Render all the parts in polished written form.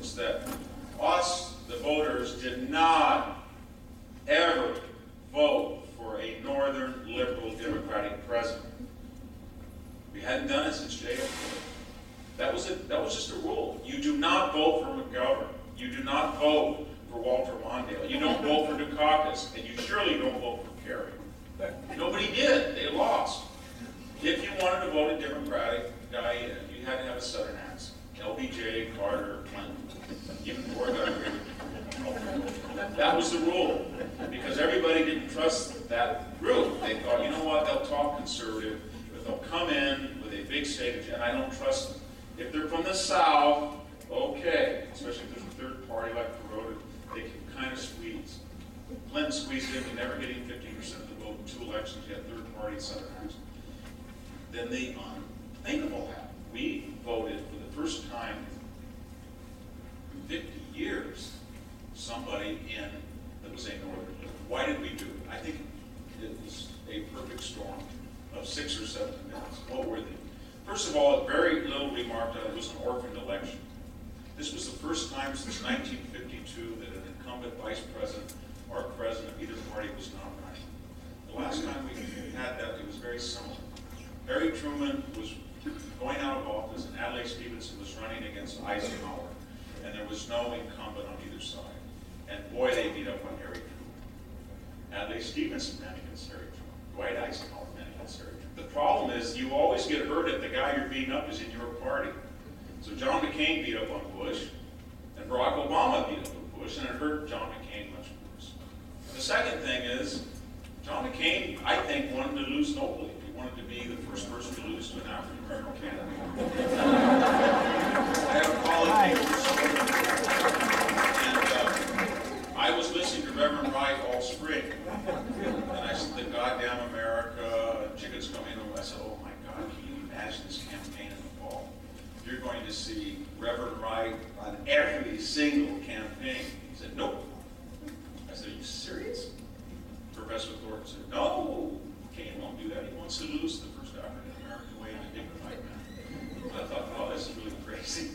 is that us, the voters, did not ever vote for a northern liberal Democratic president. We hadn't done it since JFK. That was just a rule. You do not vote for McGovern. You do not vote for Walter Mondale. You don't vote for Dukakis, and you surely don't vote for Kerry. Nobody did. They lost. If you wanted to vote a Democratic guy in, you had to have a Southern accent. LBJ, Carter, Clinton, even Gore got away with it. That was the rule, because everybody didn't trust that group. They thought, you know what, they'll talk conservative, but they'll come in with a big state, and I don't trust them. If they're from the South, okay, especially if there's a third party like Perot, they can kind of squeeze. Clinton squeezed in, never getting 50% of the vote in 2 elections, you had third party Southern accent. Then the unthinkable happened. We voted for the first time in 50 years somebody in that was a northern liberal. Why did we do it? I think it was a perfect storm of 6 or 7 events. What were they? First of all, very little remarked on it was an orphaned election. This was the first time since 1952 that an incumbent vice president or president of either party was not running. The last time we had that, it was very similar. Harry Truman was going out of office, and Adlai Stevenson was running against Eisenhower, and there was no incumbent on either side. And boy, they beat up on Harry Truman. Adlai Stevenson ran against Harry Truman. Dwight Eisenhower ran against Harry Truman. The problem is you always get hurt if the guy you're beating up is in your party. So John McCain beat up on Bush, and Barack Obama beat up on Bush, and it hurt John McCain much worse. And the second thing is, John McCain, I think, wanted to lose nobly. He wanted to be the first person to lose to an African-American candidate. I have a colleague and I was listening to Reverend Wright all spring, and I said, the goddamn America, chickens come in, and I said, oh my God, can you imagine this campaign in the fall? You're going to see Reverend Wright on every single campaign. He said, nope. I said, are you serious? Professor Thornton said, no, McCain won't do that. He wants to lose the first African-American way in a dignified manner. I thought, oh, this is really crazy.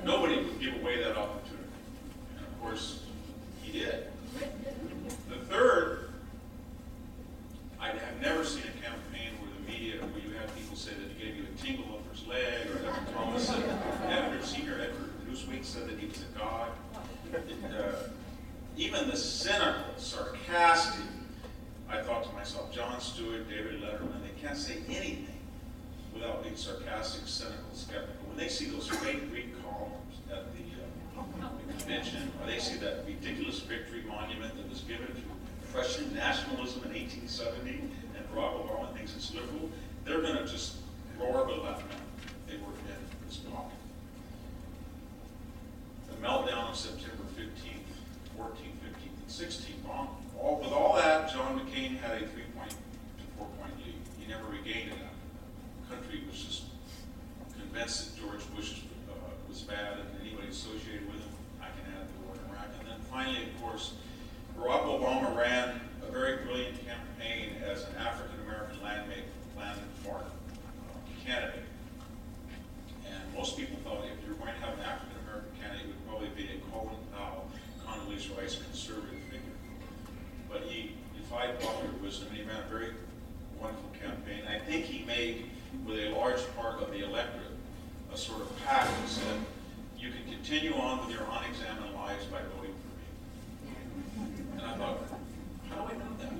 Nobody would give away that opportunity. And of course, he did. The third, I have never seen a campaign where the media, where you had people say that he gave you a tingle up his leg, or Evan Thomas said, Senior Edward Newsweek said that he was a god. Even the cynical, sarcastic, I thought to myself, Jon Stewart, David Letterman, they can't say anything without being sarcastic, cynical, skeptical. When they see those fake Greek columns at the convention, or they see that ridiculous victory monument that was given to Prussian nationalism in 1870, and Barack Obama thinks it's liberal, they're going to just roar but laugh now. They were in this talk. The meltdown of September 15th, 14th, 15th, and 16th. With all that, John McCain had a 3-point to 4-point lead. He never regained it after that. The country was just convinced that George Bush was bad, and anybody associated with him, I can add the war in Iraq. And then finally, of course, Barack Obama ran a very brilliant campaign as an African-American landmark candidate. And most people thought if you were going to have an African-American candidate, it would probably be a Colin Powell, Condoleezza Rice conservative figure. But he defied popular wisdom, and he ran a very wonderful campaign. I think he made, with a large part of the electorate, a sort of pact that said, you can continue on with your unexamined lives by voting for me. And I thought, how do I know that?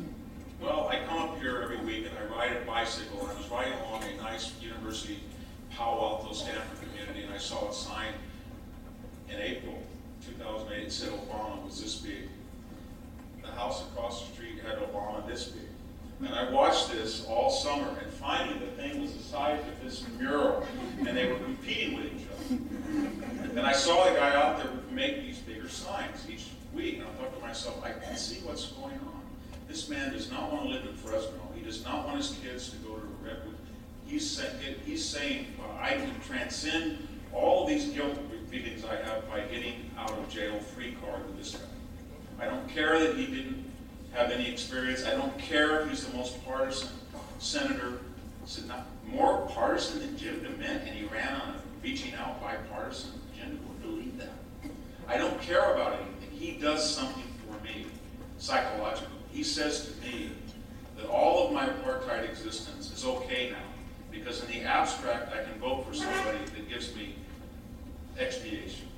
Well, I come up here every week and I ride a bicycle, and I was riding along a nice University Palo Alto Stanford community, and I saw a sign in April 2008. It said Obama was this big. The house across the street had Obama this big. And I watched this all summer, and finally the thing was the size of this mural, and they were competing with each other. And I saw the guy out there make these bigger signs each week, and I thought to myself, I can see what's going on. This man does not want to live in Fresno. He does not want his kids to go to Redwood. He's saying, I can transcend all these guilt feelings I have by getting out of jail free card with this guy. I don't care that he didn't have any experience. I don't care if he's the most partisan senator. Not more partisan than Jim DeMint, and he ran on a reaching out bipartisan agenda. Who believed that? care about anything, he does something for me, psychologically. He says to me that all of my apartheid existence is okay now, because in the abstract, I can vote for somebody that gives me expiation.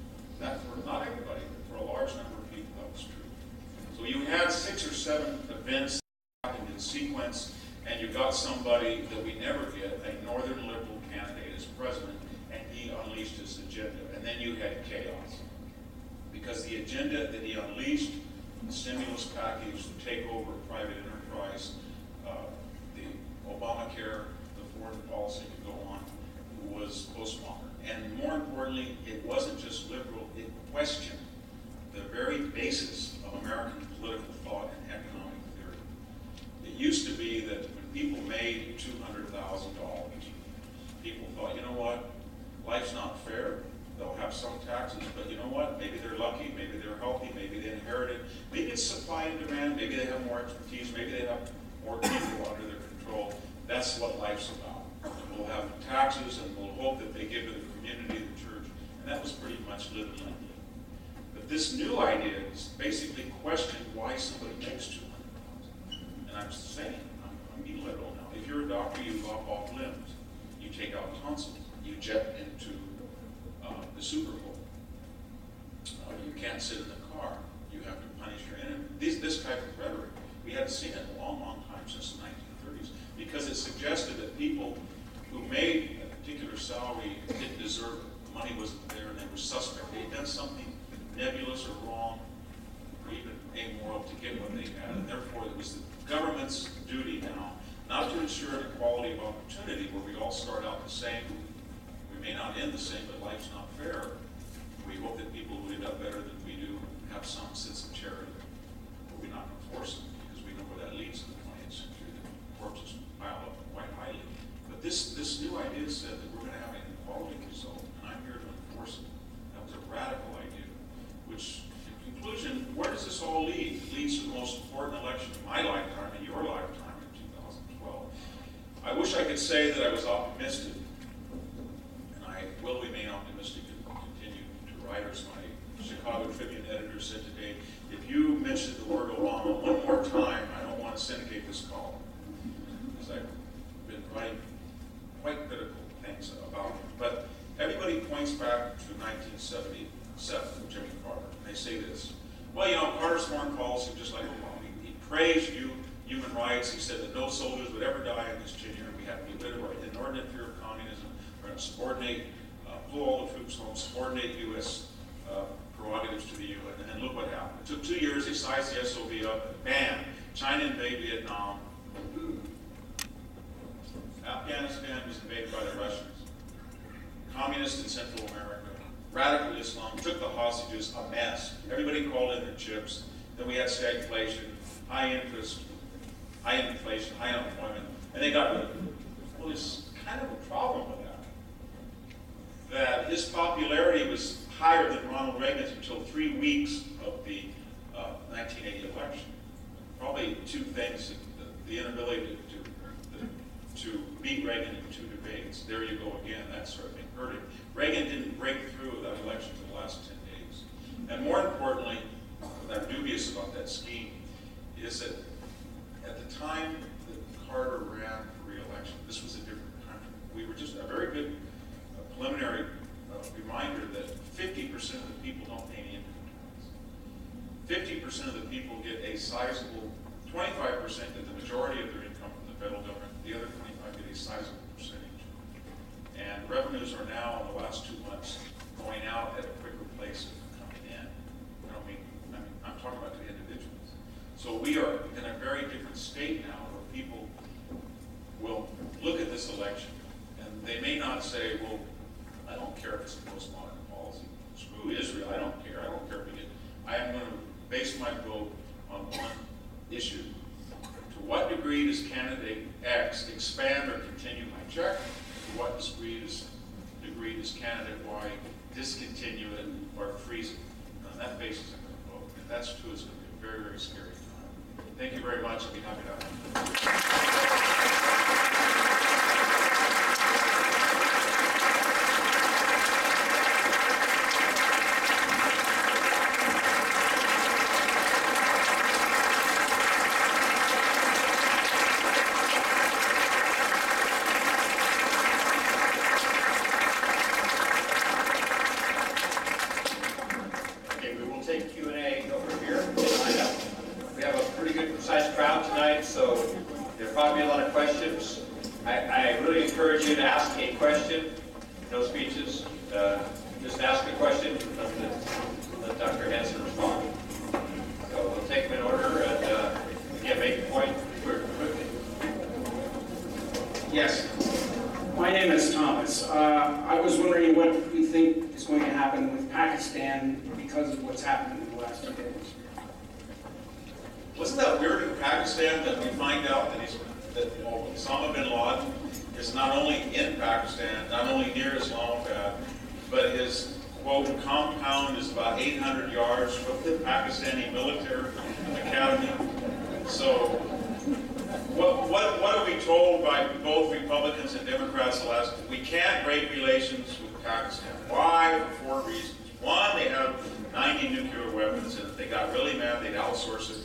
Not for not everybody, but for a large number of people, that was true. So you had 6 or 7 events happening in sequence, and you got somebody that we never get, a Northern Liberal candidate as president, and he unleashed his agenda. And then you had chaos. Because the agenda that he unleashed, the stimulus package, the takeover of private enterprise, the Obamacare, the foreign policy to go on, was postmodern. And more importantly, it wasn't just liberal, it questioned the very basis of American political thought and economic theory. It used to be that when people made $200,000, people thought, you know what, life's not fair. They'll have some taxes, but you know what? Maybe they're lucky, maybe they're healthy, maybe they inherited. Maybe it's supply and demand, maybe they have more expertise, maybe they have more people under their control. That's what life's about. And we'll have taxes and we'll hope that they give to the community, the church, and that was pretty much live and let live. But this new idea is basically questioning why somebody makes $200,000. And I'm saying, I'm being literal now. If you're a doctor, you lop off limbs, you take out tonsils, you jet into the Super Bowl. You can't sit in the car. You have to punish your enemy. This type of rhetoric, we hadn't seen it in a long, long time, since the 1930s, because it suggested that people who made a particular salary didn't deserve it. The money wasn't there and they were suspect. They had done something nebulous or wrong or even amoral to get what they had, and therefore it was the government's duty now not to ensure an equality of opportunity where we all start out the same. We may not end the same, but life's not fair. We hope that people who end up better than we do have some sense of charity. But we're not going to force them, because we know where that leads in the 20th century. The corpses pile up quite highly. But this new idea said that we're going to have an equality result, and I'm here to enforce it. That was a radical idea, which, in conclusion, where does this all lead? It leads to the most important election of my lifetime and your lifetime in 2012. I wish I could say that I was optimistic. I will remain optimistic and continue to write. As my Chicago Tribune editor said today, if you mention the word Obama one more time, I don't want to syndicate this column. Because I've been writing quite critical things about him. But everybody points back to 1977 with Jimmy Carter. And they say this, well, you know, Carter's foreign policy, just like Obama, he praised human rights. He said that no soldiers would ever die in his tenure. We have to get rid of our inordinate fear of communism. We're going to subordinate, pull all the troops home, subordinate U.S. Prerogatives to the UN, and look what happened. It took 2 years, they sized the SOV up, and bam, China invaded Vietnam. Afghanistan was invaded by the Russians. Communists in Central America, radical Islam, took the hostages, a mess. Everybody called in their chips. Then we had stagflation, high interest, high inflation, high unemployment, and they got rid of it. Well, there's kind of a problem with that his popularity was higher than Ronald Reagan's until 3 weeks of the 1980 election. Probably 2 things, the inability to beat Reagan in 2 debates. There you go again, that sort of thing hurt him. Reagan didn't break through that election for the last 10 days. And more importantly, what I'm dubious about that scheme is that at the time that Carter ran for re-election, this was a different country. We were just a very good preliminary reminder that 50% of the people don't pay any income tax. 50% of the people get a sizable, 25% get the majority of their income from the federal government, the other 25% get a sizable percentage. And revenues are now, in the last 2 months, going out at a quicker pace than coming in. I'm talking about the individuals. So we are in a very different state now where people will look at this election and they may not say, well, I don't care if it's a postmodern policy. Screw Israel, I don't care. I don't care if we get. I am going to base my vote on one issue. To what degree does candidate X expand or continue my check? To what degree does candidate Y discontinue it or freeze it? On that basis, I'm going to vote. If that's true, it's going to be a very, very scary time. Thank you very much. I'll be happy to tonight, so there'll probably be a lot of questions. I really encourage you to ask a question. No speeches. Just ask a question. Let Dr. Hanson respond. So we'll take them in order and again make a point quickly. Yes. My name is Thomas. I was wondering what you think is going to happen with Pakistan because of what's happened in the last 2 days. Wasn't that weird in Pakistan that we find out that Osama bin Laden is not only in Pakistan, not only near Islamabad, but his, quote, compound is about 800 yards from the Pakistani military academy. So what are we told by both Republicans and Democrats the last? We can't break relations with Pakistan. Why? For 4 reasons. One, they have 90 nuclear weapons, and if they got really mad, they'd outsource it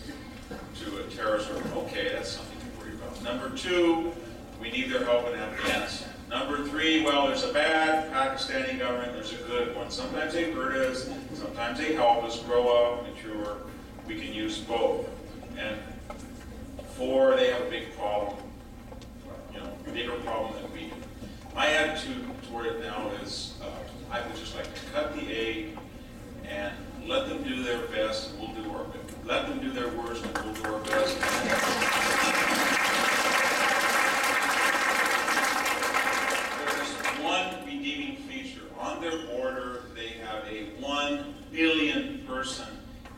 to a terrorist group. Okay, that's something to worry about. Number two, we need their help in Afghanistan. Number three, well, there's a bad Pakistani government, there's a good one. Sometimes they hurt us, sometimes they help us grow up, mature. We can use both. And four, they have a big problem, a bigger problem than we do. My attitude toward it now is I would just like to cut the aid and let them do their best, and we'll do our best. Let them do their worst, and we'll do our best. There's one redeeming feature. On their border, they have a 1 billion person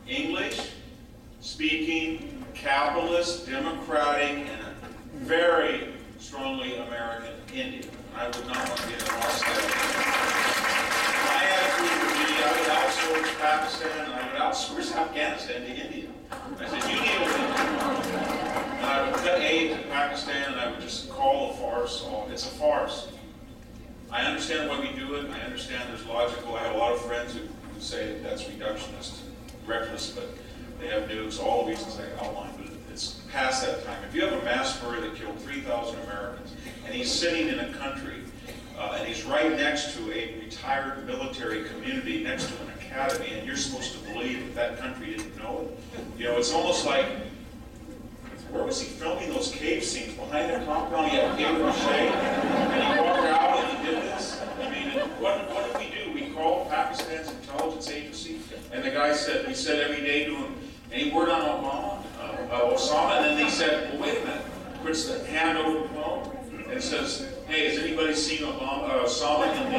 English-speaking, capitalist, democratic, and a very strongly American Indian. I would not want to be in the lost My attitude would be I would outsource Pakistan and I would outsource Afghanistan to India. I said, you deal with it. And I would cut aid to Pakistan and I would just call a farce. It's a farce. I understand why we do it. I understand there's logical. I have a lot of friends who say that that's reductionist and reckless, but they have nukes, all the reasons I outlined, but it's past that time. If you have a mass murder that killed 3,000 Americans, and he's sitting in a country, and he's right next to a retired military community, next to an academy, and you're supposed to believe that country didn't know it. It's almost like, where was he filming those cave scenes? Behind the compound, he had paper mache, and he walked out and he did this. I mean, what did we do? We called Pakistan's intelligence agency, and the guy said, we said every day to him, any word on Osama? And then they said, well, wait a minute. Puts the hand over the phone and says, hey, has anybody seen Osama in the,